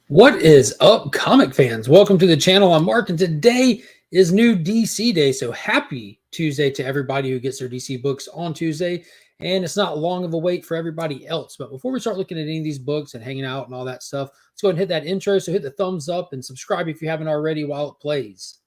What is up, comic fans? Welcome to the channel. I'm Mark, and today is new DC Day. So happy Tuesday to everybody who gets their DC books on Tuesday. And it's not long of a wait for everybody else. But before we start looking at any of these books and hanging out and all that stuff, let's go ahead and hit that intro. So hit the thumbs up and subscribe if you haven't already while it plays.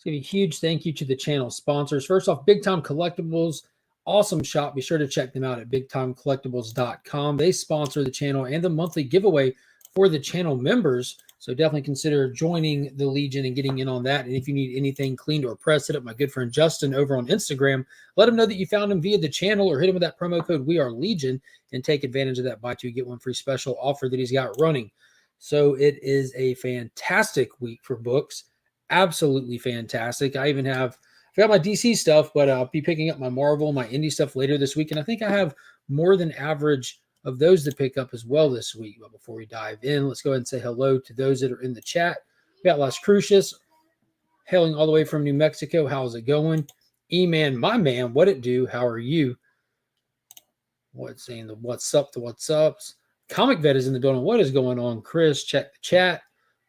Give a huge thank you to the channel sponsors. First off, Big Time Collectibles, awesome shop. Be sure to check them out at bigtimecollectibles.com. They sponsor the channel and the monthly giveaway for the channel members. So definitely consider joining the Legion and getting in on that. And if you need anything cleaned or pressed, hit up my good friend Justin over on Instagram. Let him know that you found him via the channel, or hit him with that promo code We Are Legion and take advantage of that buy two get one free special offer that he's got running. So it is a fantastic week for books. Absolutely fantastic. I got my DC stuff, but I'll be picking up my Marvel, my indie stuff later this week. And I think I have more than average of those to pick up as well this week. But before we dive in, let's go ahead and say hello to those that are in the chat. We got Las Cruces, hailing all the way from New Mexico. How's it going? E-Man, my man, what it do? How are you? What's saying the what's up to what's ups? Comic Vet is in the building. What is going on, Chris? Check the chat.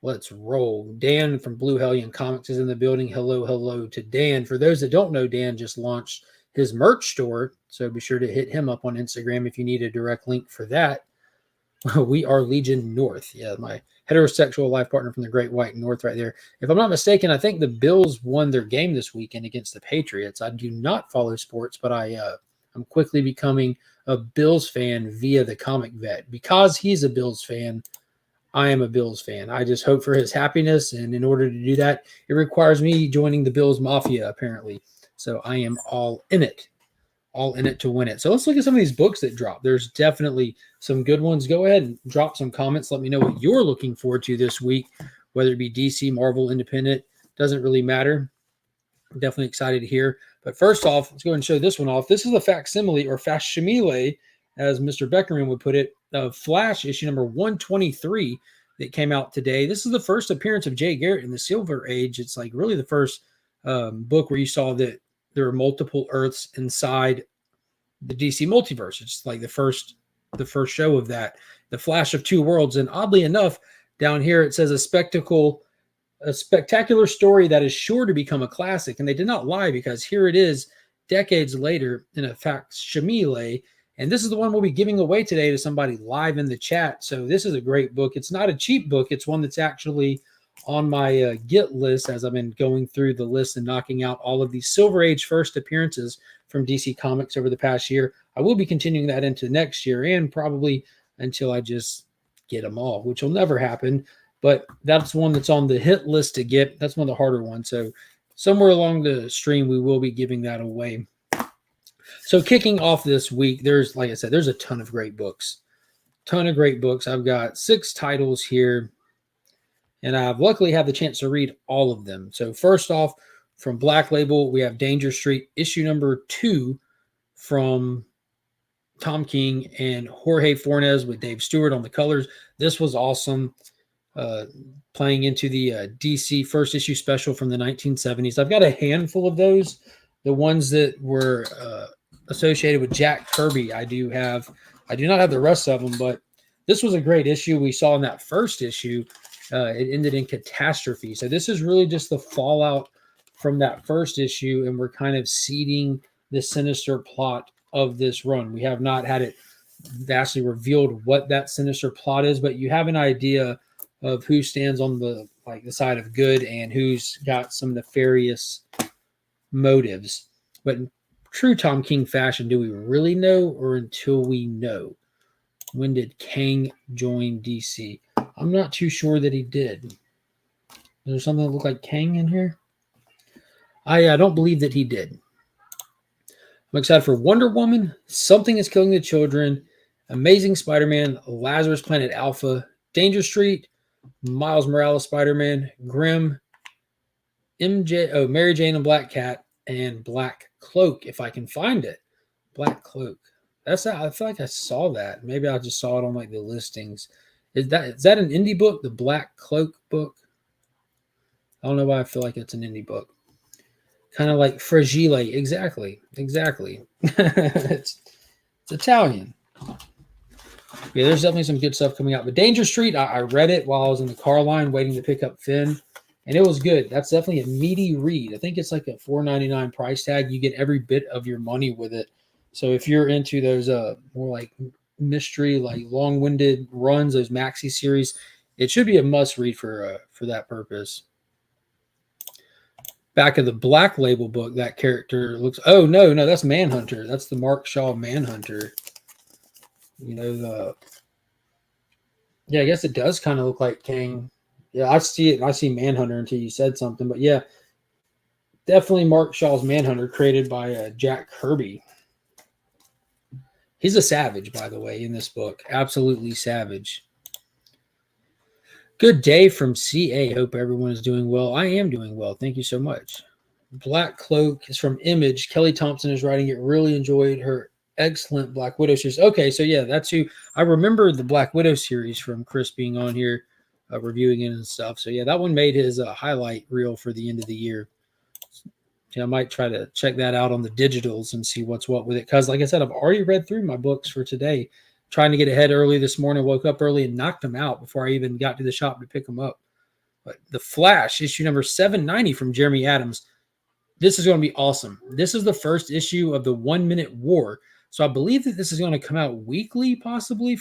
Let's roll. Dan from Blue Hellion Comics is in the building. Hello to Dan. For those that don't know, Dan just launched his merch store, so be sure to hit him up on Instagram if you need a direct link for that. We Are Legion North. Yeah, my heterosexual life partner from the Great White North right there. If I'm not mistaken, I think the Bills won their game this weekend against the Patriots. I do not follow sports, but I'm quickly becoming a Bills fan via the Comic Vet. Because he's a Bills fan, I am a Bills fan. I just hope for his happiness, and in order to do that, it requires me joining the Bills Mafia, apparently. So I am all in it to win it. So let's look at some of these books that drop. There's definitely some good ones. Go ahead and drop some comments. Let me know what you're looking forward to this week, whether it be DC, Marvel, Independent. Doesn't really matter. I'm definitely excited to hear. But first off, let's go ahead and show this one off. This is a facsimile, or facsimile, as Mr. Beckerman would put it, of Flash issue number 123 that came out today. This is the first appearance of Jay Garrett in the Silver Age. It's like really the first book where you saw that there are multiple Earths inside the DC multiverse. It's like the first show of that, the Flash of Two Worlds. And oddly enough, down here it says a spectacular story that is sure to become a classic. And they did not lie, because here it is decades later in a facsimile. And this is the one we'll be giving away today to somebody live in the chat. So this is a great book. It's not a cheap book. It's one that's actually on my get list as I've been going through the list and knocking out all of these Silver Age first appearances from DC Comics over the past year. I will be continuing that into next year, and probably until I just get them all, which will never happen. But that's one that's on the hit list to get. That's one of the harder ones. So somewhere along the stream, we will be giving that away. So kicking off this week, like I said, there's a ton of great books. I've got 6 titles here, and I've luckily had the chance to read all of them. So first off, from Black Label, we have Danger Street, issue number 2 from Tom King and Jorge Fornes with Dave Stewart on the colors. This was awesome. Playing into the DC first issue special from the 1970s. I've got a handful of those. The ones that were associated with Jack Kirby, I do not have the rest of them, but this was a great issue. We saw in that first issue, it ended in catastrophe. So this is really just the fallout from that first issue, and we're kind of seeding the sinister plot of this run. We have not had it vastly revealed what that sinister plot is, but you have an idea of who stands on the side of good and who's got some nefarious motives. But in true Tom King fashion, do we really know, or until we know? When did King join DC? I'm not too sure that he did. Is there something that looked like Kang in here? I don't believe that he did. I'm excited for Wonder Woman, Something is Killing the Children, Amazing Spider-Man, Lazarus Planet Alpha, Danger Street, Miles Morales Spider-Man, Grimm, Mary Jane and Black Cat, and Black Cloak, if I can find it. Black Cloak. I feel like I saw that. Maybe I just saw it on like the listings. Is that an indie book? The Black Cloak book? I don't know why I feel like it's an indie book. Kind of like fragile. Exactly. It's Italian. Yeah, there's definitely some good stuff coming out. But Danger Street, I read it while I was in the car line waiting to pick up Finn, and it was good. That's definitely a meaty read. I think it's like a $4.99 price tag. You get every bit of your money with it. So if you're into those more like mystery, like long-winded runs, those maxi series, it should be a must read for that purpose. Back of the Black Label book, that character looks. Oh no, that's Manhunter. That's the Mark Shaw Manhunter. You know, yeah, I guess it does kind of look like King. Yeah, I see it. I see Manhunter until you said something, but yeah, definitely Mark Shaw's Manhunter, created by Jack Kirby. He's a savage, by the way, in this book. Absolutely savage. Good day from CA. Hope everyone is doing well. I am doing well. Thank you so much. Black Cloak is from Image. Kelly Thompson is writing it. Really enjoyed her excellent Black Widow series. Okay, so yeah, that's who I remember, the Black Widow series from Chris being on here, reviewing it and stuff. So yeah, that one made his highlight reel for the end of the year. So I might try to check that out on the digitals and see what's what with it. Because like I said, I've already read through my books for today, trying to get ahead early this morning. Woke up early and knocked them out before I even got to the shop to pick them up. But The Flash, issue number 790 from Jeremy Adams. This is going to be awesome. This is the first issue of the 1 Minute War. So I believe that this is going to come out weekly, possibly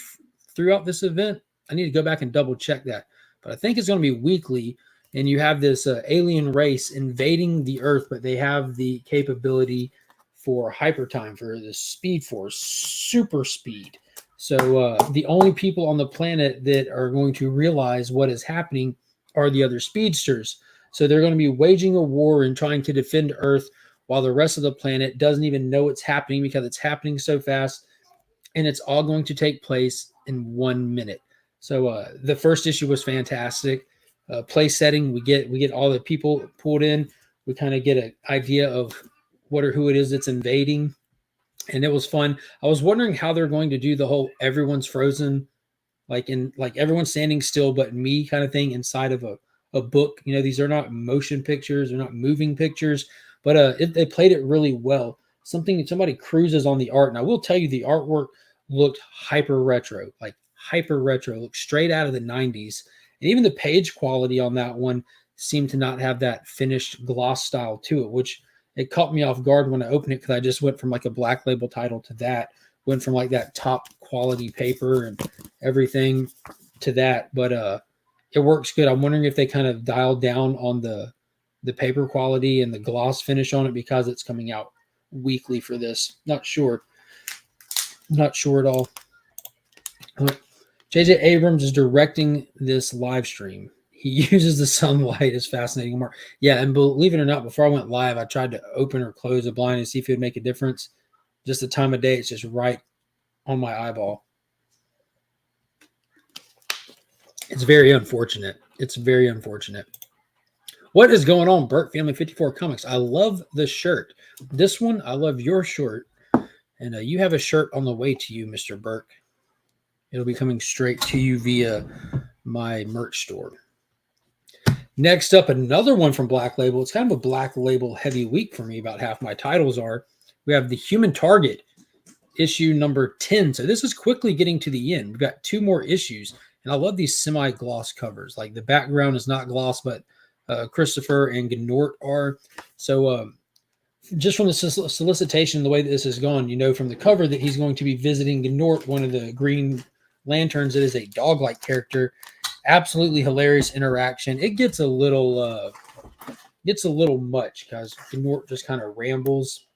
throughout this event. I need to go back and double check that. But I think it's going to be weekly. And you have this alien race invading the Earth, but they have the capability for hyper time, for the speed force, super speed. So the only people on the planet that are going to realize what is happening are the other speedsters. So they're going to be waging a war and trying to defend Earth while the rest of the planet doesn't even know it's happening because it's happening so fast. And it's all going to take place in 1 minute. So the first issue was fantastic. Place setting, we get all the people pulled in. We kind of get an idea of what or who it is that's invading. And it was fun. I was wondering how they're going to do the whole everyone's frozen, like everyone's standing still but me kind of thing inside of a book. You know, these are not motion pictures, they're not moving pictures, but they played it really well. Somebody cruises on the art, and I will tell you the artwork looked hyper retro, looked straight out of the 90s. And even the page quality on that one seemed to not have that finished gloss style to it, which it caught me off guard when I opened it, because I just went from like a Black Label title to that, went from like that top quality paper and everything to that. But it works good. I'm wondering if they kind of dialed down on the paper quality and the gloss finish on it because it's coming out weekly for this. Not sure at all. J.J. Abrams is directing this live stream. He uses the sunlight as fascinating. Yeah, and believe it or not, before I went live, I tried to open or close a blind and see if it would make a difference. Just the time of day, it's just right on my eyeball. It's very unfortunate. What is going on, Burke Family 54 Comics? I love the shirt. This one, I love your shirt. And you have a shirt on the way to you, Mr. Burke. It'll be coming straight to you via my merch store. Next up, another one from Black Label. It's kind of a Black Label heavy week for me. About half my titles are. We have The Human Target, issue number 10. So this is quickly getting to the end. We've got 2 more issues. And I love these semi-gloss covers. Like the background is not gloss, but Christopher and Gnort are. So just from the solicitation, the way that this has gone, you know from the cover that he's going to be visiting Gnort, one of the Green Lanterns that is a dog-like character. Absolutely hilarious interaction. It gets a little much because Gnort just kind of rambles.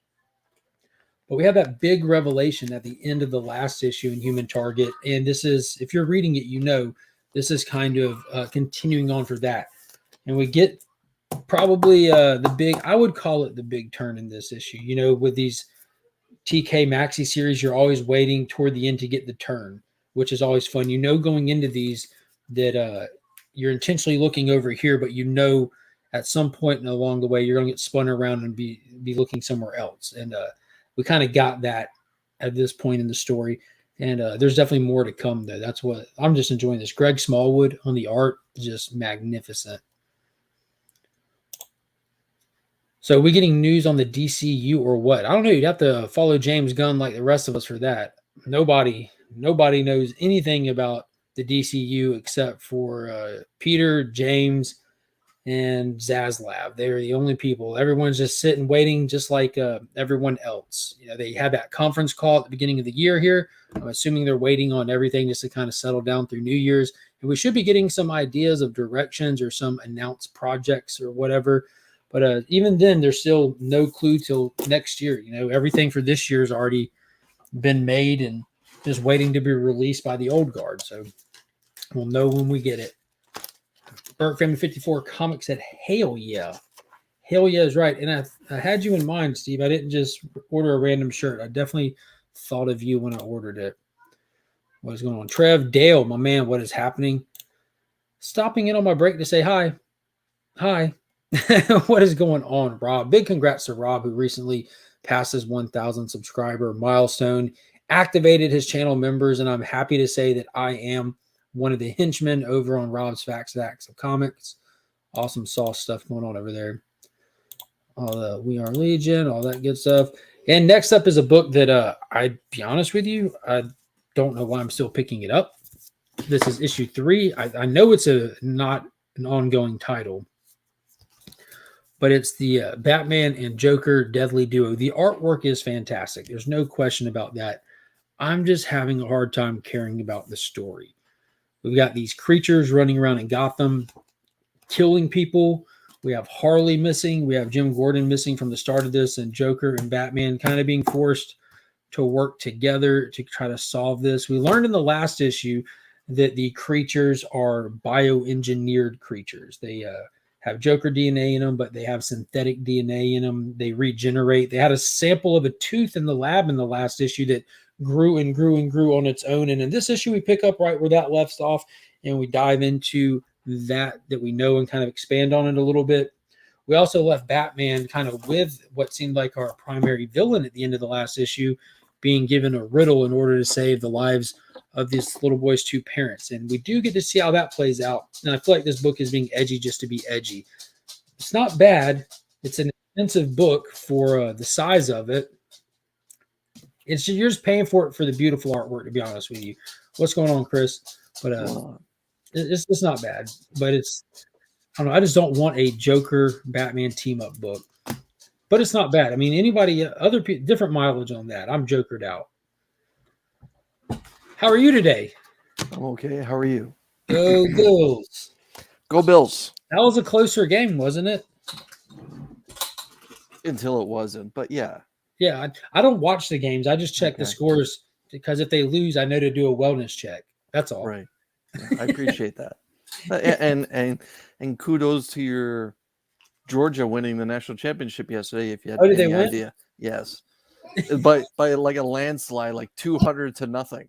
But we have that big revelation at the end of the last issue in Human Target. And this is, if you're reading it, you know, this is kind of continuing on for that. And we get probably I would call it the big turn in this issue. You know, with these TK Maxi series, you're always waiting toward the end to get the turn, which is always fun. You know, going into these that you're intentionally looking over here, but you know at some point along the way you're going to get spun around and be looking somewhere else. And we kind of got that at this point in the story. And there's definitely more to come, though. That's what I'm just enjoying this. Greg Smallwood on the art, just magnificent. So are we getting news on the DCU or what? I don't know. You'd have to follow James Gunn like the rest of us for that. Nobody knows anything about the DCU except for Peter, James, and Zaslav. They're the only people. Everyone's just sitting waiting, just like everyone else. They had that conference call at the beginning of the year here. I'm assuming they're waiting on everything just to kind of settle down through New Year's. And we should be getting some ideas of directions or some announced projects or whatever. But even then, there's still no clue till next year. Everything for this year has already been made and just waiting to be released by the old guard. So we'll know when we get it. Burt Family 54 Comic said, hell yeah. Hell yeah is right. And I had you in mind, Steve. I didn't just order a random shirt. I definitely thought of you when I ordered it. What is going on? Trev Dale, my man, what is happening? Stopping in on my break to say hi. Hi. What is going on, Rob? Big congrats to Rob, who recently passed his 1,000 subscriber milestone, activated his channel members, and I'm happy to say that I am one of the henchmen over on Rob's Facts of Comics. Awesome sauce stuff going on over there. All the We Are Legion, all that good stuff. And next up is a book that I'd be honest with you, I don't know why I'm still picking it up. This is issue 3. I know it's not an ongoing title, but it's the Batman and Joker Deadly Duo. The artwork is fantastic. There's no question about that. I'm just having a hard time caring about the story. We've got these creatures running around in Gotham, killing people. We have Harley missing. We have Jim Gordon missing from the start of this, and Joker and Batman kind of being forced to work together to try to solve this. We learned in the last issue that the creatures are bioengineered creatures. They have Joker DNA in them, but they have synthetic DNA in them. They regenerate. They had a sample of a tooth in the lab in the last issue that grew and grew and grew on its own. And in this issue, we pick up right where that left off, and we dive into that we know and kind of expand on it a little bit. We also left Batman kind of with what seemed like our primary villain at the end of the last issue, being given a riddle in order to save the lives of this little boy's 2 parents. And we do get to see how that plays out. And I feel like this book is being edgy just to be edgy. It's not bad. It's an expensive book for the size of it. You're just paying for it for the beautiful artwork, to be honest with you. What's going on, Chris? But it's not bad. But I don't know. I just don't want a Joker Batman team up book. But it's not bad. I mean, anybody, other people, different mileage on that. I'm Jokered out. How are you today? I'm okay. How are you? Go Bills. Go Bills. That was a closer game, wasn't it? Until it wasn't, but yeah. Yeah, I don't watch the games. I just check the scores because if they lose, I know to do a wellness check. That's all. Right. Yeah, I appreciate that. And kudos to your Georgia winning the national championship yesterday. If you had any idea, yes, by like a landslide, like 200-0.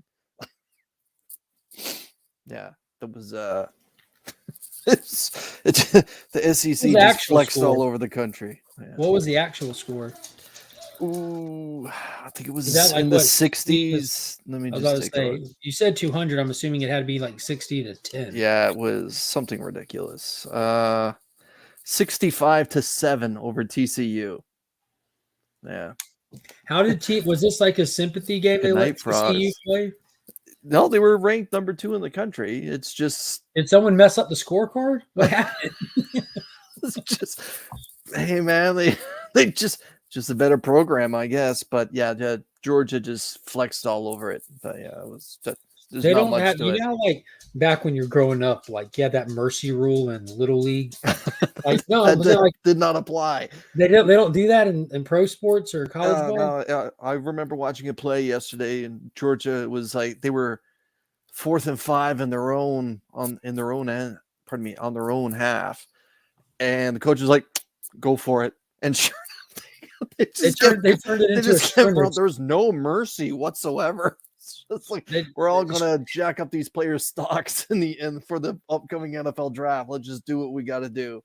Yeah, that was the SEC just flexed all over the country. Yeah. What was the actual score? Ooh, I think it was like in the 60s. Let me just take a look. You said 200. I'm assuming it had to be like 60-10. Yeah, it was something ridiculous. 65-7 over TCU. Yeah. How did was this like a sympathy game they let TCU play? No, they were ranked number 2 in the country. It's just, did someone mess up the scorecard? What happened? It's just, hey man, they just a better program, I guess. But yeah, Georgia just flexed all over it. But yeah, it was just, they don't have, you know, like back when you're growing up, like you had that mercy rule in Little League. Like no, that did not apply. They don't do that in pro sports or college ball. No, I remember watching a play yesterday, and Georgia was like they were 4th and 5 in their own on their own half, and the coach was like, "Go for it," and sure they turned it into a scrimmage. There was no mercy whatsoever. It's like we're all gonna jack up these players' stocks for the upcoming NFL draft. Let's just do what we got to do.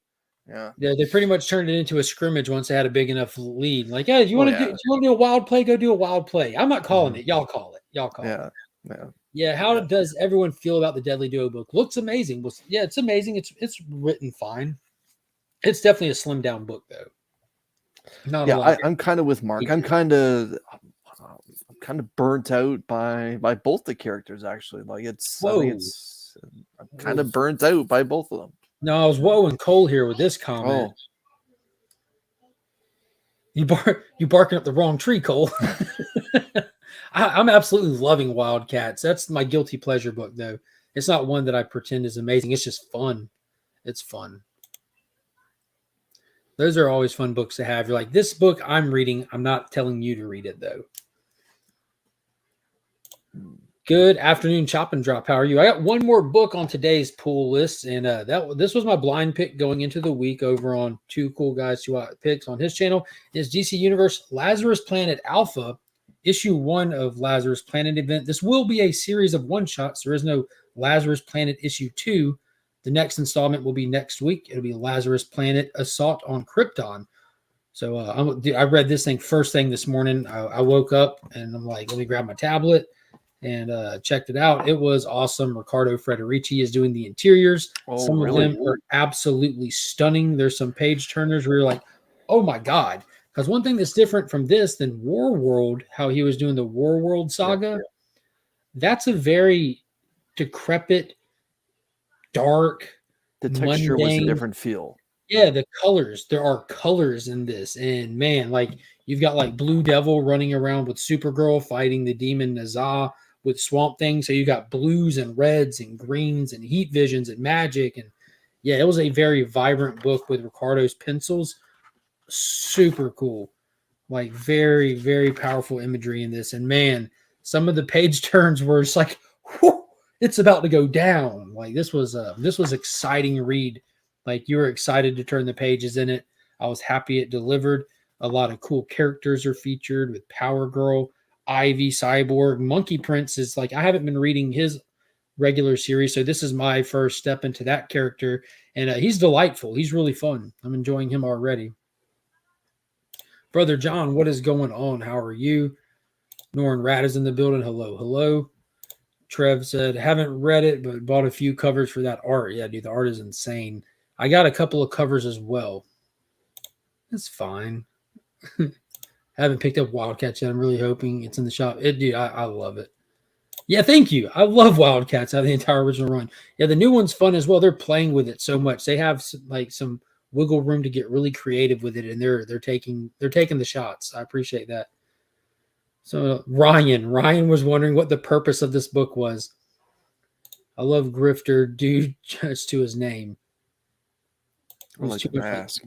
Yeah, they pretty much turned it into a scrimmage once they had a big enough lead. Like, yeah, you want to do a wild play? Go do a wild play. I'm not calling it. Y'all call it. Yeah. How does everyone feel about the Deadly Duo book? Looks amazing. Well, yeah, it's amazing. It's written fine. It's definitely a slimmed down book though. Not a Yeah, lot. I'm kind of with Mark. I'm kind of burnt out by both the characters. Actually, like I think Whoa. it's I'm kind of burnt out by both of them. No, I was whoa and Cole here with this comment. Oh, You barking up the wrong tree, Cole. I'm absolutely loving Wildcats. That's my guilty pleasure book, though. It's not one that I pretend is amazing. It's just fun. It's fun. Those are always fun books to have. You're like, this book I'm reading, I'm not telling you to read it, though. Good afternoon, Chop and Drop. How are you? I got one more book on today's pool list, and this was my blind pick going into the week over on Two Cool Guys Two Picks on his channel. It's DC Universe Lazarus Planet Alpha, issue 1 of Lazarus Planet event. This will be a series of one shots. There is no Lazarus Planet issue 2. The next installment will be next week. It'll be Lazarus Planet Assault on Krypton. So I read this thing first thing this morning. I woke up and I'm like, let me grab my tablet and checked it out. It was awesome. Riccardo Federici is doing the interiors. Some of them are absolutely stunning. There's some page turners where you're like, oh my God. Because one thing that's different from this than War World, how he was doing the War World saga, that's a very decrepit, dark, the texture was a mundane, different feel. Yeah, the colors. There are colors in this. And man, like you've got like Blue Devil running around with Supergirl fighting the demon Nazah with Swamp Thing. So you got blues and reds and greens and heat visions and magic. And yeah, it was a very vibrant book with Ricardo's pencils. Super cool. Like very, very powerful imagery in this. And man, some of the page turns were just like, whew, it's about to go down. Like this was exciting read. Like you were excited to turn the pages in it. I was happy it delivered. A lot of cool characters are featured with Power Girl, Ivy, Cyborg, Monkey Prince is like, I haven't been reading his regular series. So this is my first step into that character. And he's delightful. He's really fun. I'm enjoying him already. Brother John, what is going on? How are you? Norrin Rat is in the building. Hello, hello. Trev said, haven't read it, but bought a few covers for that art. Yeah, dude, the art is insane. I got a couple of covers as well. It's fine. Haven't picked up Wildcats yet. I'm really hoping it's in the shop. Dude, I love it. Yeah, thank you. I love Wildcats out of the entire original run. Yeah, the new one's fun as well. They're playing with it so much. They have some wiggle room to get really creative with it, and they're taking the shots. I appreciate that. So Ryan was wondering what the purpose of this book was. I love Grifter, dude, just to his name. Like to ask.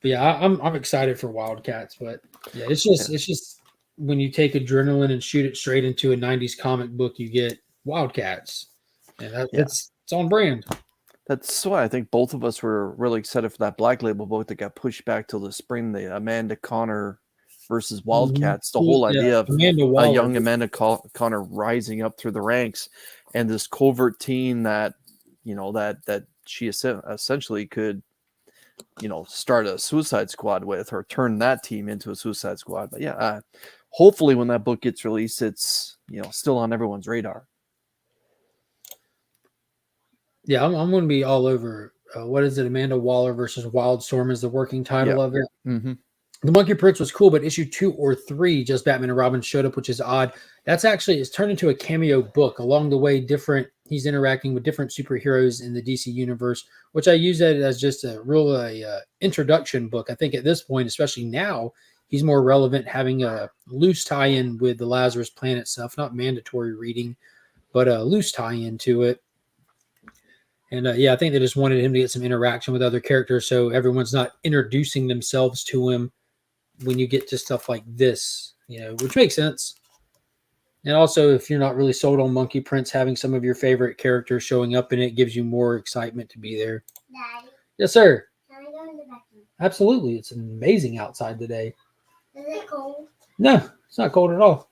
But yeah, I'm excited for Wildcats. But yeah, it's just when you take adrenaline and shoot it straight into a 90s comic book, you get Wildcats. And it's on brand. That's why I think both of us were really excited for that Black Label book that got pushed back till the spring, the Amanda Connor versus Wildcats. The whole idea of a young Amanda Connor rising up through the ranks and this covert team that, that she essentially could, start a Suicide Squad with or turn that team into a Suicide Squad. But yeah, hopefully when that book gets released, it's, still on everyone's radar. Yeah, I'm going to be all over. What is it? Amanda Waller versus Wildstorm is the working title of it. Mm-hmm. The Monkey Prince was cool, but issue 2 or 3, just Batman and Robin showed up, which is odd. That's actually, it's turned into a cameo book. Along the way, he's interacting with different superheroes in the DC universe, which I use that as just a real introduction book. I think at this point, especially now, he's more relevant having a loose tie-in with the Lazarus Planet stuff, not mandatory reading, but a loose tie-in to it. And I think they just wanted him to get some interaction with other characters so everyone's not introducing themselves to him when you get to stuff like this, which makes sense. And also, if you're not really sold on Monkey Prince, having some of your favorite characters showing up in it gives you more excitement to be there. Daddy, Yes, sir. can I go in the bathroom? Absolutely. It's amazing outside today. Is it cold? No, it's not cold at all.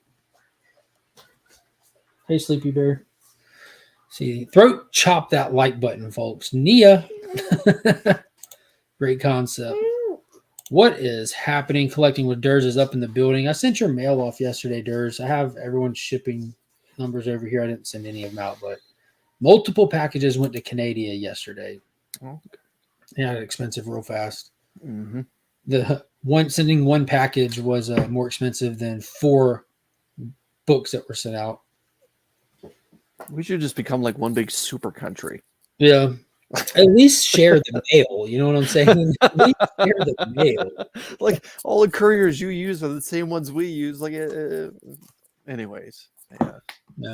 Hey, Sleepy Bear. See, throat chop that like button, folks. Nia. Great concept. What is happening? Collecting with Durs is up in the building. I sent your mail off yesterday, Durs. I have everyone's shipping numbers over here. I didn't send any of them out, but multiple packages went to Canada yesterday. Okay. Yeah, expensive real fast. Mm-hmm. The sending one package was more expensive than 4 books that were sent out. We should just become like one big super country. Yeah. At least share the mail. You know what I'm saying? At least share the mail. Like all the couriers you use are the same ones we use. Like, anyways, yeah.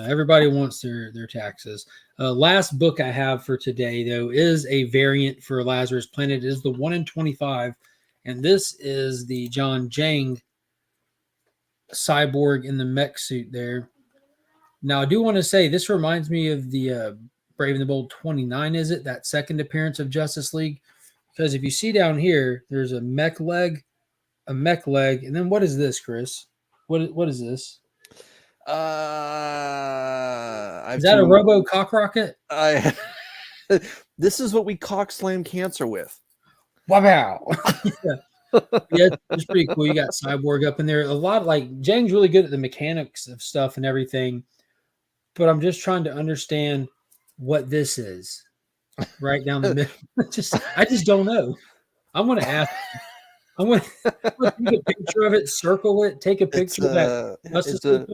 Everybody wants their taxes. Last book I have for today, though, is a variant for Lazarus Planet. It is the 1 in 25, and this is the John Jang cyborg in the mech suit there. Now, I do want to say this reminds me of the Brave and the Bold 29, is it? That second appearance of Justice League? Because if you see down here, there's a mech leg, and then what is this, Chris? What is this? Is that a Robo Cock Rocket? This is what we cock slam cancer with. Wow. Yeah, it's pretty cool. You got Cyborg up in there. A lot like Jang's really good at the mechanics of stuff and everything, but I'm just trying to understand what this is right down the middle. I just don't know. I'm going to ask. I'm going to take a picture of it, circle it, take a picture of that.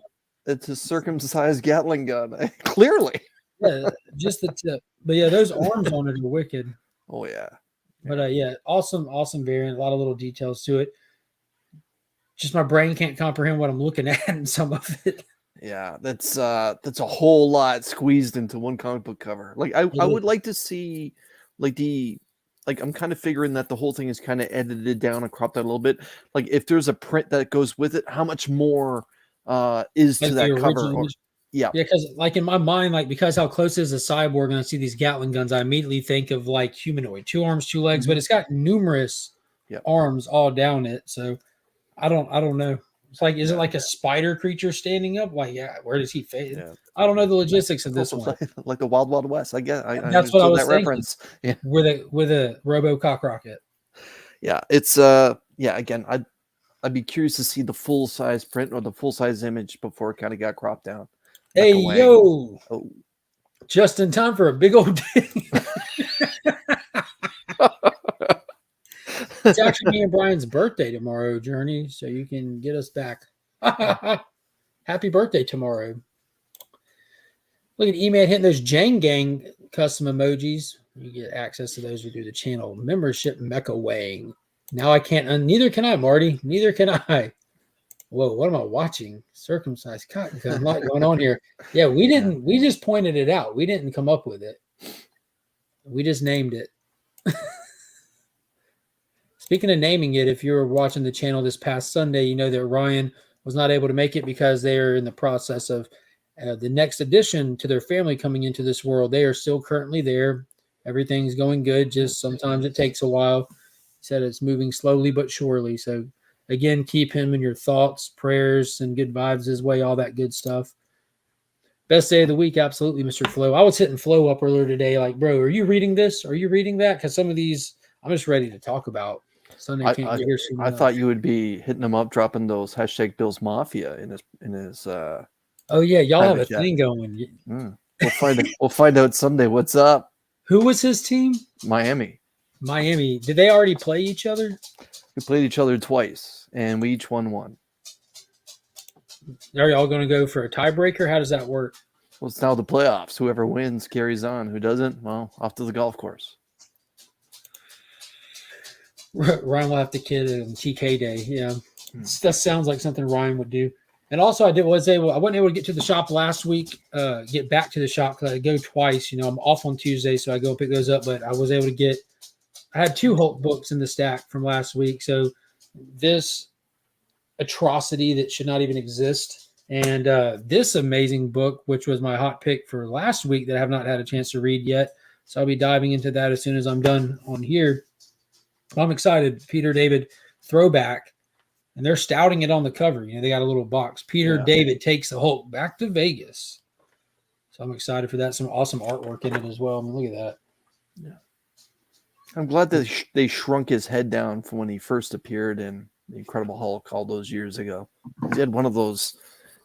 It's a circumcised Gatling gun, clearly. Yeah, just the tip. But yeah, those arms on it are wicked. Oh yeah. But yeah, awesome variant. A lot of little details to it. Just my brain can't comprehend what I'm looking at in some of it. Yeah, that's a whole lot squeezed into one comic book cover. Like I would like to see I'm kind of figuring that the whole thing is kind of edited down and cropped out a little bit. Like if there's a print that goes with it, how much more is to that cover? Yeah, because like in my mind, like because how close is a cyborg and I see these Gatling guns, I immediately think of like humanoid, 2 arms, 2 legs, but it's got numerous arms all down it. So I don't know. It's like, is it like a spider creature standing up? Like, where does he fit? Yeah. I don't know the logistics of this one. Like the Wild Wild West, I guess. That's what I was thinking. Reference. Yeah. With a Robo Cock Rocket. Yeah, it's again, I'd be curious to see the full size print or the full size image before it kind of got cropped down. Hey, yo. Oh. Just in time for a big old day. It's actually me and Brian's birthday tomorrow, Journey, so you can get us back. Happy birthday tomorrow. Look at E-Man hitting those Jang Gang custom emojis. You get access to those through the channel membership Mecha Wang. Now I can't, neither can I, Marty. Neither can I. Whoa, what am I watching? Circumcised cotton. A lot going on here. Yeah, we just pointed it out. We didn't come up with it. We just named it. Speaking of naming it, if you were watching the channel this past Sunday, you know that Ryan was not able to make it because they are in the process of the next addition to their family coming into this world. They are still currently there. Everything's going good. Just sometimes it takes a while. He said it's moving slowly but surely. So again, keep him in your thoughts, prayers, and good vibes his way, all that good stuff. Best day of the week, absolutely, Mr. Flo. I was hitting Flo up earlier today, like, bro, are you reading this? Are you reading that? Because some of these I'm just ready to talk about. Sunday can't get here soon. I thought you would be hitting him up, dropping those hashtag Bills Mafia in his oh yeah, y'all have a thing going. We'll find out Sunday. What's up? Who was his team? Miami. Did they already play each other? We played each other twice, and we each won one. Are y'all going to go for a tiebreaker? How does that work? Well, it's now the playoffs. Whoever wins carries on. Who doesn't, well, off to the golf course. Ryan will have to kid on TK Day. Yeah, that sounds like something Ryan would do. And also, I wasn't able to get to the shop last week. Get back to the shop because I go twice. You know, I'm off on Tuesday, so I go pick those up. But I was able to get. I had 2 Hulk books in the stack from last week. So this atrocity that should not even exist, and this amazing book, which was my hot pick for last week that I have not had a chance to read yet. So I'll be diving into that as soon as I'm done on here. I'm excited. Peter David throwback, and they're stouting it on the cover. You know, they got a little box. Peter David takes the Hulk back to Vegas. So I'm excited for that. Some awesome artwork in it as well. I mean, look at that. Yeah. I'm glad that they shrunk his head down from when he first appeared in The Incredible Hulk all those years ago. He had one of those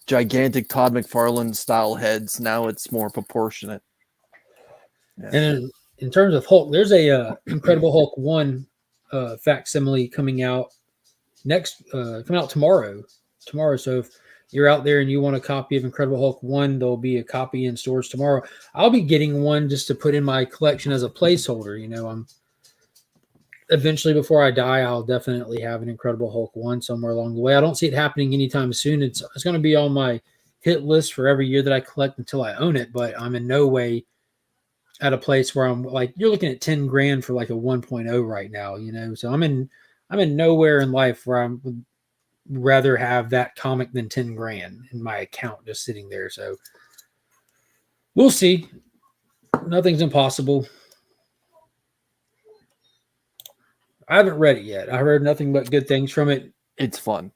gigantic Todd McFarlane style heads. Now it's more proportionate. Yeah. And in terms of Hulk, there's a Incredible Hulk 1 facsimile coming out tomorrow. So if you're out there and you want a copy of Incredible Hulk 1, there'll be a copy in stores tomorrow. I'll be getting one just to put in my collection as a placeholder. I'm eventually, before I die, I'll definitely have an Incredible Hulk 1 somewhere along the way. I don't see it happening anytime soon. It's going to be on my hit list for every year that I collect until I own it, but I'm in no way at a place where I'm like, you're looking at 10 grand for like a 1.0 right now, so I'm in nowhere in life where I would rather have that comic than 10 grand in my account just sitting there. So we'll see. Nothing's impossible. I haven't read it yet. I heard nothing but good things from it. It's fun.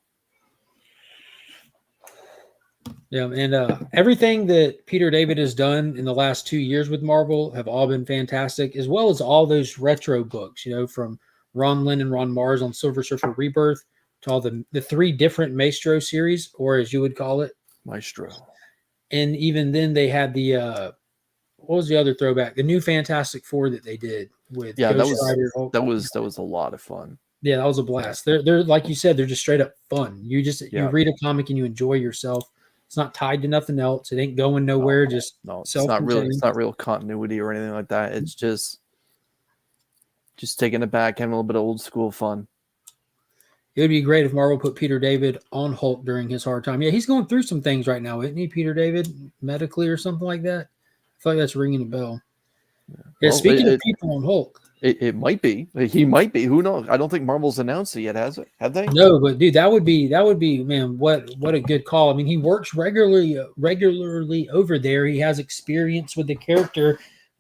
Yeah, and everything that Peter David has done in the last 2 years with Marvel have all been fantastic, as well as all those retro books, from Ron Lynn and Ron Mars on Silver Surfer Rebirth to all the 3 different Maestro series, or as you would call it, Maestro. And even then they had the what was the other throwback? The new Fantastic Four that they did with Ghost Rider, Hulk. that was a lot of fun. Yeah, that was a blast. They're like you said, they're just straight up fun. You read a comic and you enjoy yourself. It's not tied to nothing else. It ain't going nowhere. It's not real continuity or anything like that. It's just taking it back, having a little bit of old school fun. It would be great if Marvel put Peter David on Hulk during his hard time. Yeah, he's going through some things right now, isn't he, Peter David, medically or something like that? I feel like that's ringing a bell. Yeah, well, speaking of people on Hulk. It might be. He might be. Who knows? I don't think Marvel's announced it yet, has it? Have they? No, but dude, that would be, man, what a good call. I mean, he works regularly over there. He has experience with the character.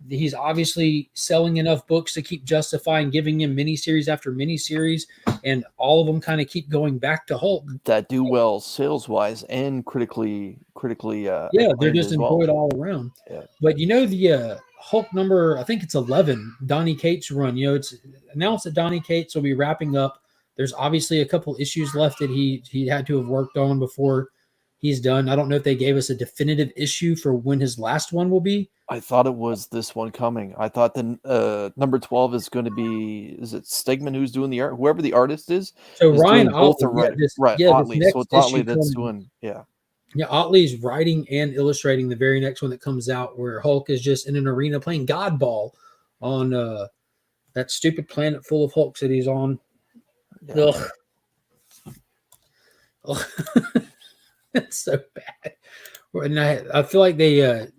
He's obviously selling enough books to keep justifying giving him miniseries after miniseries, and all of them kind of keep going back to Hulk. That do well sales wise and critically. Yeah, they're just enjoyed all around. Yeah. But the Hulk number, I think it's 11, Donny Cates run. It's announced that Donny Cates will be wrapping up. There's obviously a couple issues left that he had to have worked on before he's done. I don't know if they gave us a definitive issue for when his last one will be. I thought it was this one coming. I thought the number 12 is going to be, is it Stegman who's doing the art? Whoever the artist is. So Ryan Otley, Otley. So it's Otley that's doing, Yeah, Otley's writing and illustrating the very next one that comes out, where Hulk is just in an arena playing godball on that stupid planet full of Hulks that he's on. Yeah. Ugh. It's so bad. And I feel like they're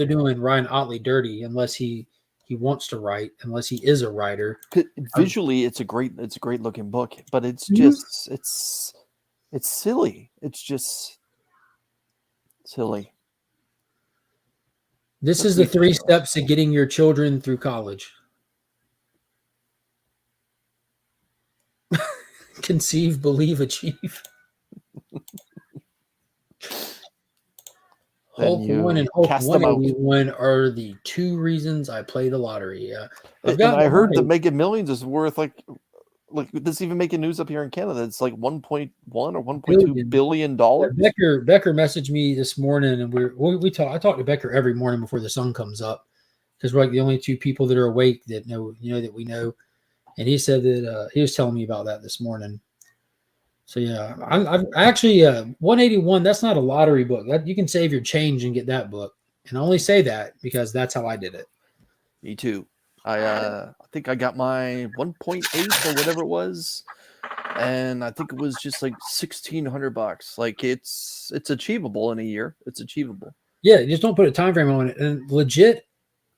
doing Ryan Otley dirty, unless he wants to write, unless he is a writer. Visually, it's a great looking book, but it's just it's silly. It's just silly. This is the 3 steps to getting your children through college. Conceive, believe, achieve. Hulk 1 and Hulk 181 are the 2 reasons I play the lottery. Yeah, I heard that Mega Millions is worth like this, even making news up here in Canada. It's like 1.1 or 1.2 billion dollars. Becker messaged me this morning, and we talk. I talk to Becker every morning before the sun comes up, because we're like the only 2 people that are awake that know that we know. And he said that he was telling me about that this morning. So yeah, I actually 181. That's not a lottery book. You can save your change and get that book. And I only say that because that's how I did it. Me too. I think I got my 1.8 or whatever it was, and I think it was just like $1,600. Like it's achievable in a year. It's achievable. Yeah, just don't put a time frame on it. And legit,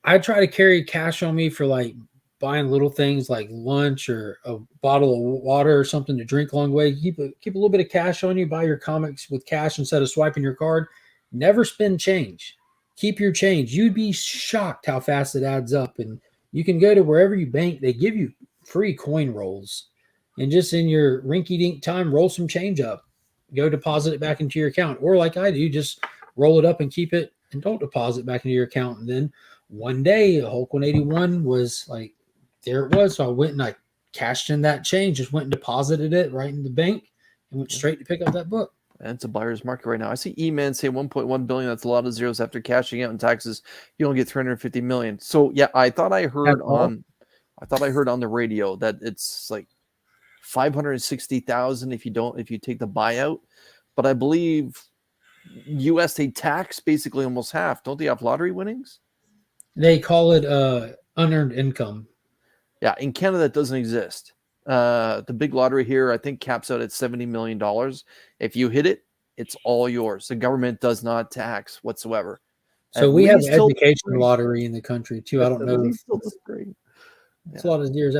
I try to carry cash on me for like buying little things like lunch or a bottle of water or something to drink along the way. Keep a little bit of cash on you. Buy your comics with cash instead of swiping your card. Never spend change. Keep your change. You'd be shocked how fast it adds up. And you can go to wherever you bank. They give you free coin rolls. And just in your rinky-dink time, roll some change up. Go deposit it back into your account. Or like I do, just roll it up and keep it and don't deposit back into your account. And then one day, Hulk 181 was like, there it was. So I went and I cashed in that change, just went and deposited it right in the bank and went straight to pick up that book. And it's a buyer's market right now. I see Eman say 1.1 billion. That's a lot of zeros. After cashing out in taxes, you only get 350 million. So yeah, I thought I heard on I thought I heard on the radio that it's like 560,000 if you take the buyout, but I believe US they tax basically almost half. Don't they have lottery winnings? They call it unearned income. Yeah, in Canada it doesn't exist. The big lottery here I think caps out at $70 million. If you hit it, it's all yours. The government does not tax whatsoever. So At we have least an till education lottery in the country too. I don't At know. least till the spring. It's a lot of years.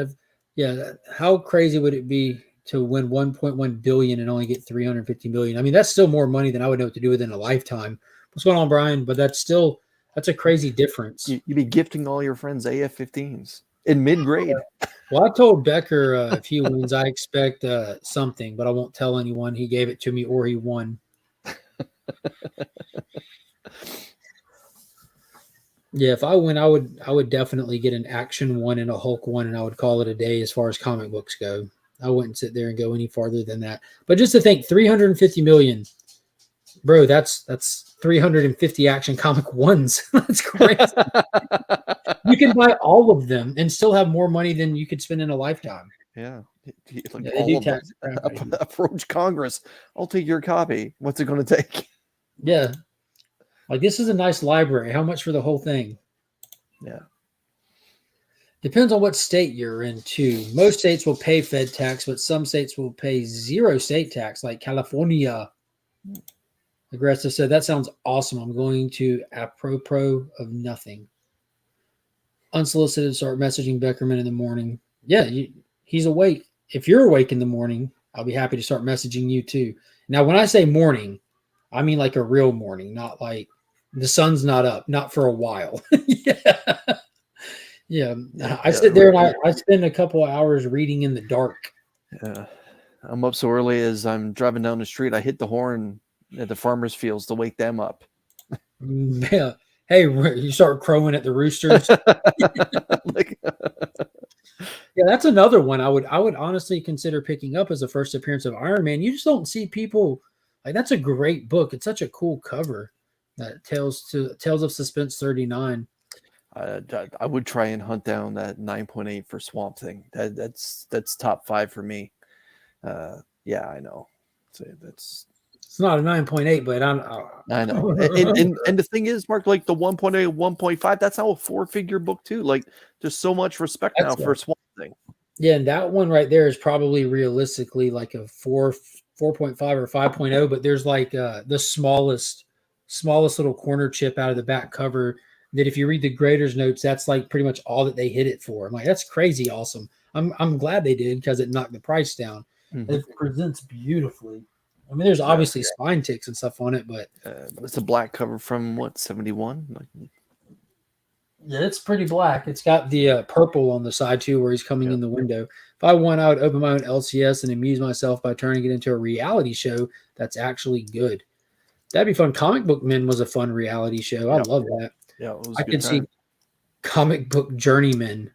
How crazy would it be to win 1.1 billion and only get 350 million? I mean, that's still more money than I would know what to do with in a lifetime. What's going on, Brian? But that's a crazy difference. You'd be gifting all your friends AF-15s in mid-grade. Well, I told Becker if he wins, I expect something, but I won't tell anyone. He gave it to me or he won. Yeah, if I win, I would definitely get an Action 1 and a Hulk 1, and I would call it a day as far as comic books go. I wouldn't sit there and go any farther than that. But just to think, 350 million, bro, that's 350 Action comic 1s. That's crazy. You can buy all of them and still have more money than you could spend in a lifetime. Yeah. Like They do tax approach Congress. I'll take your copy. What's it going to take? Yeah. Like, this is a nice library. How much for the whole thing? Yeah. Depends on what state you're in, too. Most states will pay Fed tax, but some states will pay zero state tax, like California. Aggressive said, that sounds awesome. I'm going to apropos of nothing. Unsolicited, start messaging Beckerman in the morning. Yeah, he's awake. If you're awake in the morning, I'll be happy to start messaging you, too. Now, when I say morning, I mean like a real morning, not like the sun's not up, not for a while. Yeah. I sit there and I spend a couple of hours reading in the dark. Yeah. I'm up so early as I'm driving down the street. I hit the horn at the farmers' fields to wake them up. Yeah. Hey, you start crowing at the roosters. Yeah, that's another one I would honestly consider picking up as a first appearance of Iron Man. You just don't see people like, that's a great book. It's such a cool cover. That Tales of Suspense 39. I would try and hunt down that 9.8 for Swamp Thing. That's top 5 for me. Yeah, I know. So it's not a 9.8, but I know. And the thing is, Mark, like the 1.8, 1.5, that's now a 4-figure book too. Like, there's so much respect now for Swamp Thing. Yeah, and that one right there is probably realistically like a 4.5 or 5.0, but there's like the smallest little corner chip out of the back cover that if you read the grader's notes, that's like pretty much all that they hit it for. I'm like, that's crazy awesome. I'm glad they did because it knocked the price down. Mm-hmm. It presents beautifully. I mean, there's obviously spine ticks and stuff on it, but it's a black cover from what, 71? Yeah, it's pretty black. It's got the purple on the side too, where he's coming in the window. If I won, I would open my own LCS and amuse myself by turning it into a reality show that's actually good. That'd be fun. Comic Book Men was a fun reality show. I love that. Yeah, it was I could see Comic Book Journeyman.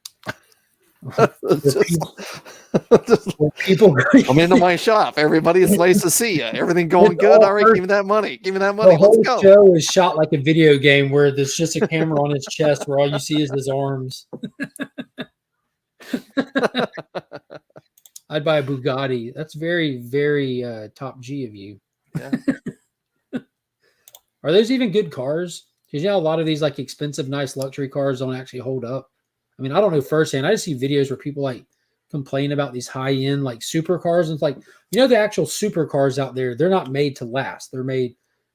People come into my shop. Everybody, it's nice to see you. Everything going good? All right, give me that money. Give me that money. The whole Let's go. show is shot like a video game where there's just a camera on his chest where all you see is his arms. I'd buy a Bugatti. That's very, very top G of you. Yeah. Are those even good cars? Because a lot of these like expensive, nice luxury cars don't actually hold up. I mean, I don't know firsthand. I just see videos where people like complain about these high-end like supercars. And it's like, the actual supercars out there, they're not made to last. They're made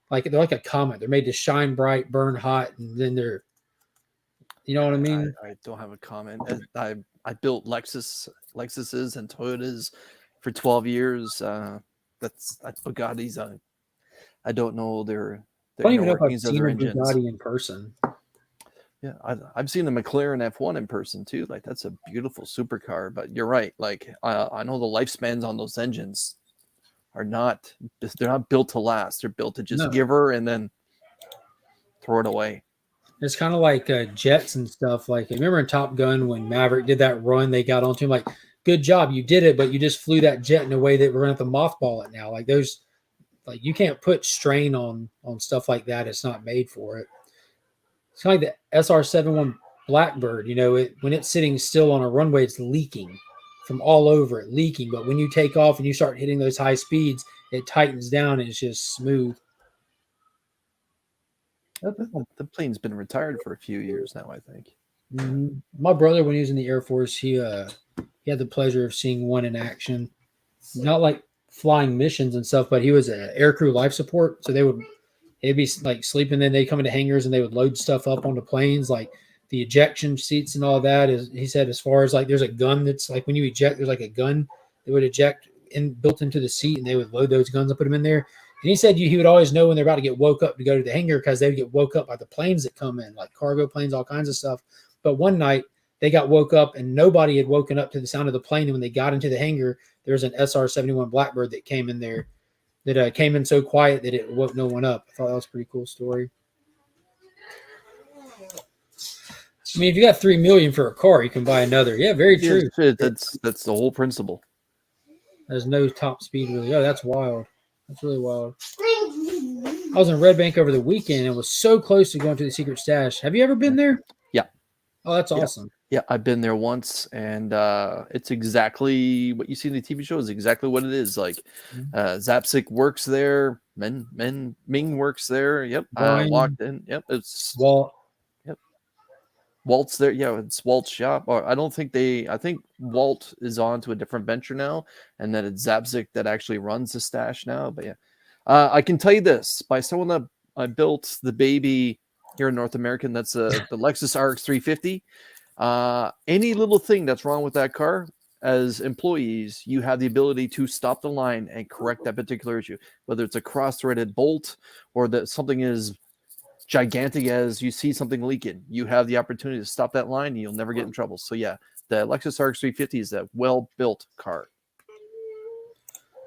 they're like a comet. They're made to shine bright, burn hot, and then they're, you know what I mean? I don't have a comment. I built Lexuses and Toyotas for 12 years. That's Bugattis. I don't know their I don't even know if I've seen a Bugatti in person. Yeah, I've seen the McLaren F1 in person too. Like, that's a beautiful supercar. But you're right. Like, I know the lifespans on those engines they're not built to last. They're built to just give her and then throw it away. It's kind of like jets and stuff. Like, remember in Top Gun when Maverick did that run, they got onto him like, good job, you did it, but you just flew that jet in a way that we're going to have to mothball it now. Like, those, like, you can't put strain on stuff like that. It's not made for it. It's kind of like the SR71 Blackbird, you know, when it's sitting still on a runway, it's leaking from all over it, leaking. But when you take off and you start hitting those high speeds, it tightens down and it's just smooth. The plane's been retired for a few years now, I think. Mm-hmm. My brother, when he was in the Air Force, he had the pleasure of seeing one in action. Not like flying missions and stuff, but he was an aircrew life support. So they'd be like sleeping, then they come into hangars and they would load stuff up onto planes, like the ejection seats and all that. Is he said, as far as like there's a gun that's like when you eject, there's like a gun they would eject built into the seat, and they would load those guns and put them in there. And he said he would always know when they're about to get woke up to go to the hangar, because they would get woke up by the planes that come in, like cargo planes, all kinds of stuff. But one night they got woke up and nobody had woken up to the sound of the plane. And when they got into the hangar, there was an SR-71 Blackbird that came in there that came in so quiet that it woke no one up. I thought that was a pretty cool story. I mean, if you got $3 million for a car, you can buy another. Yeah, very true. That's the whole principle. There's no top speed really. Oh, that's wild. That's really wild. I was in Red Bank over the weekend and was so close to going to the secret stash. Have you ever been there? Yeah. Oh, that's awesome. Yeah, I've been there once, and it's exactly what you see in the TV show is exactly what it is. Like, Zapsik works there, Ming works there. Yep, I walked in. Yep, it's Walt. Yep, Walt's there. Yeah, it's Walt's shop. Or I think Walt is on to a different venture now, and that it's Zapsik that actually runs the stash now. But yeah, I can tell you this by someone that I built the baby here in North America. And that's the Lexus RX 350. Any little thing that's wrong with that car, as employees, you have the ability to stop the line and correct that particular issue, whether it's a cross-threaded bolt or that something is gigantic as you see something leaking. You have the opportunity to stop that line and you'll never get in trouble. So yeah, the Lexus RX 350 is a well-built car.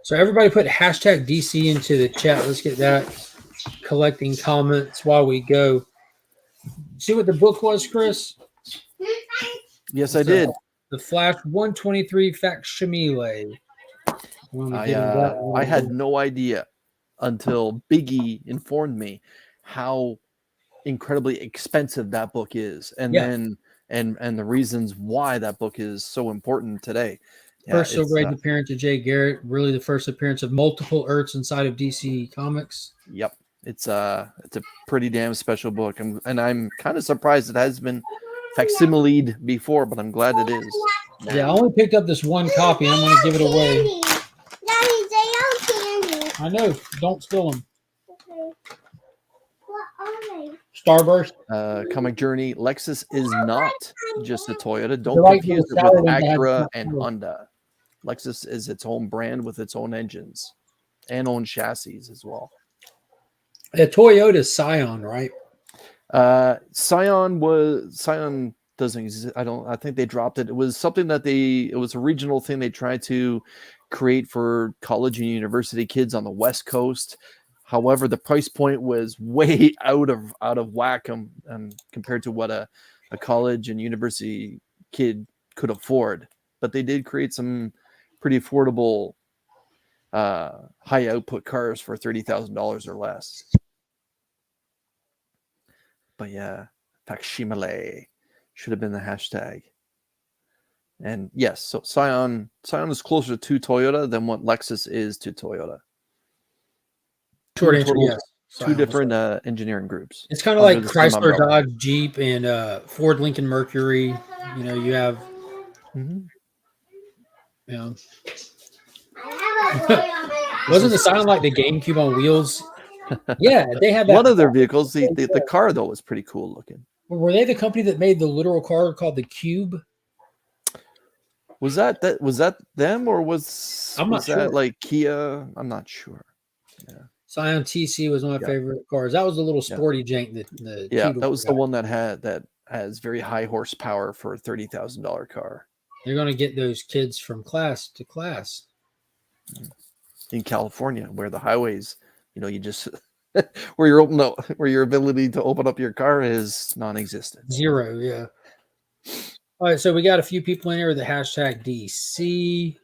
So everybody put hashtag DC into the chat. Let's get that collecting comments while we go. See what the book was, Chris? Yes, I did. The Flash 123 Facsimile. I had no idea until Biggie informed me how incredibly expensive that book is, and then the reasons why that book is so important today. First Silver Age appearance of Jay Garrett, really the first appearance of multiple Earths inside of DC Comics. Yep. It's a pretty damn special book, and I'm kind of surprised it has been facsimiled before, but I'm glad it is. Yeah, I only picked up this one copy. I'm going to give it away. Daddy, they are candy. I know. Don't spill them. Okay. What are they? Starburst. Comic Journey. Lexus is not just a Toyota. Don't Like confuse it the with salad Acura and Honda. Lexus is its own brand with its own engines and own chassis as well. The Toyota Scion, right? Scion doesn't exist. I think they dropped it. It was something that it was a regional thing they tried to create for college and university kids on the West Coast. However, the price point was way out of whack compared to what a college and university kid could afford. But they did create some pretty affordable high output cars for $30,000 or less. But yeah, facsimile should have been the hashtag. And yes, so Scion is closer to Toyota than what Lexus is to Toyota. Short answer, yes. Two different engineering groups. It's kind of like Chrysler, Dodge, Jeep, and Ford, Lincoln, Mercury. You know, you have. Yeah. Wasn't the Scion like the GameCube on wheels? Yeah, they had that. One of their vehicles. The car though was pretty cool looking. Were they the company that made the literal car called the Cube? Was that them, or was not sure. That like Kia? I'm not sure. Yeah. Scion TC was one of my favorite cars. That was the little sporty jank. That was the one that has very high horsepower for a $30,000 car. They're going to get those kids from class to class. In California, where the highways, you just where your ability to open up your car is non-existent. Zero, yeah. All right, so we got a few people in here with the hashtag DC.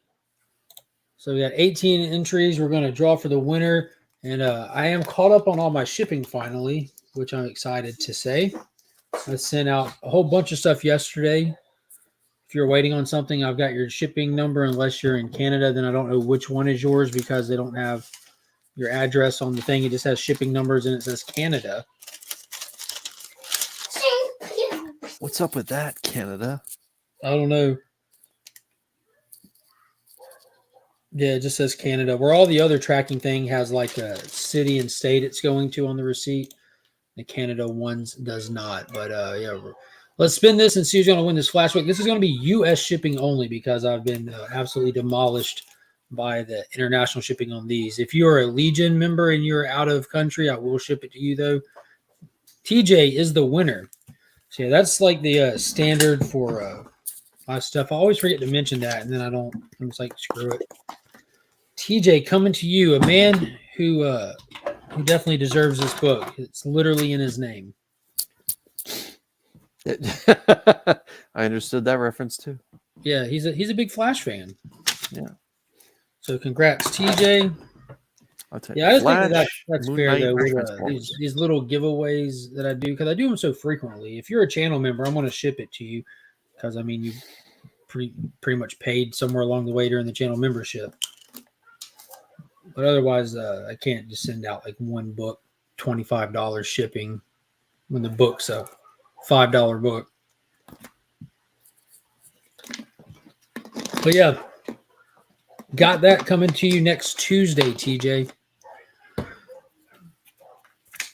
So we got 18 entries. We're going to draw for the winner. And I am caught up on all my shipping finally, which I'm excited to say. I sent out a whole bunch of stuff yesterday. If you're waiting on something, I've got your shipping number. Unless you're in Canada, then I don't know which one is yours because they don't have your address on the thing. It just has shipping numbers and it says Canada. What's up with that, Canada? I don't know. Yeah, it just says Canada. Where all the other tracking thing has like a city and state it's going to on the receipt. The Canada ones does not. But yeah, let's spin this and see who's going to win this Flash Week. This is going to be U.S. shipping only because I've been absolutely demolished by the international shipping on these. If you're a Legion member and you're out of country, I will ship it to you though. TJ is the winner. So yeah, that's like the standard for my stuff. I always forget to mention that, and then I don't. I'm just like, screw it. TJ, coming to you, a man who definitely deserves this book. It's literally in his name. I understood that reference too. Yeah, he's a big Flash fan. Yeah. So congrats, TJ. I'll tell Yeah, I just Flash, think that's Moon fair Knight, though. With, Transformers. these little giveaways that I do because I do them so frequently. If you're a channel member, I'm going to ship it to you because I mean you pretty much paid somewhere along the way during the channel membership. But otherwise, I can't just send out like one book, $25 shipping when the book's a $5 book. But yeah, got that coming to you next Tuesday, TJ.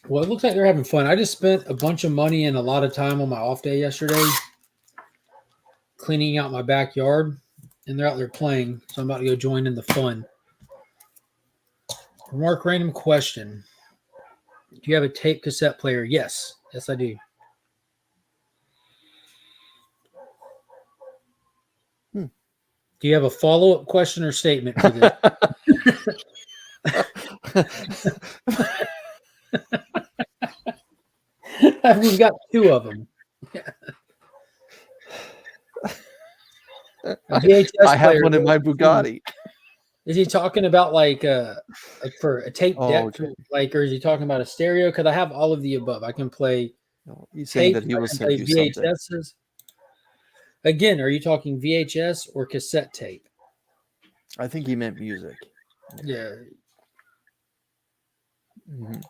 Well, it looks like they're having fun. I just spent a bunch of money and a lot of time on my off day yesterday cleaning out my backyard, and they're out there playing, so I'm about to go join in the fun. Mark, random question. Do you have a tape cassette player? Yes. Yes, I do. Do you have a follow-up question or statement for this? We've got two of them. I have one in my Bugatti. Is he talking about like for a tape deck, Okay. like, or is he talking about a stereo? Because I have all of the above. I can play He's saying tape, that he I was can sent play you something. VHSs. Again, are you talking VHS or cassette tape? I think he meant music. Yeah. Mm-hmm.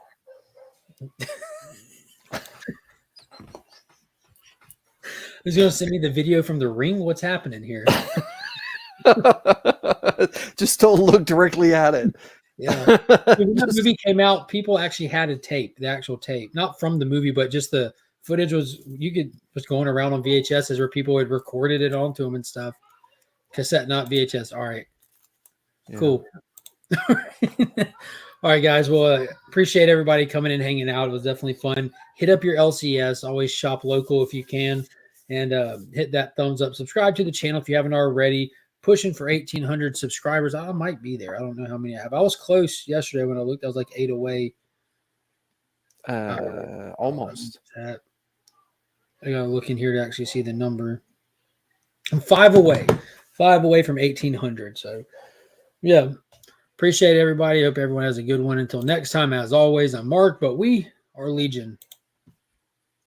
Who's going to send me the video from the ring? What's happening here? Just don't look directly at it. Yeah. When that movie came out, people actually had a tape, the actual tape, not from the movie, but just the footage was going around on VHSs where people had recorded it onto them and stuff. Cassette, not VHS. All right. Yeah. Cool. All right, guys. Well, appreciate everybody coming and hanging out. It was definitely fun. Hit up your LCS. Always shop local if you can. And hit that thumbs up. Subscribe to the channel if you haven't already. Pushing for 1,800 subscribers. I might be there. I don't know how many I have. I was close yesterday when I looked. I was like 8 away. Almost. I got to look in here to actually see the number. I'm 5 away. 5 away from 1,800. So, yeah. Appreciate everybody. Hope everyone has a good one. Until next time, as always, I'm Mark, but we are Legion.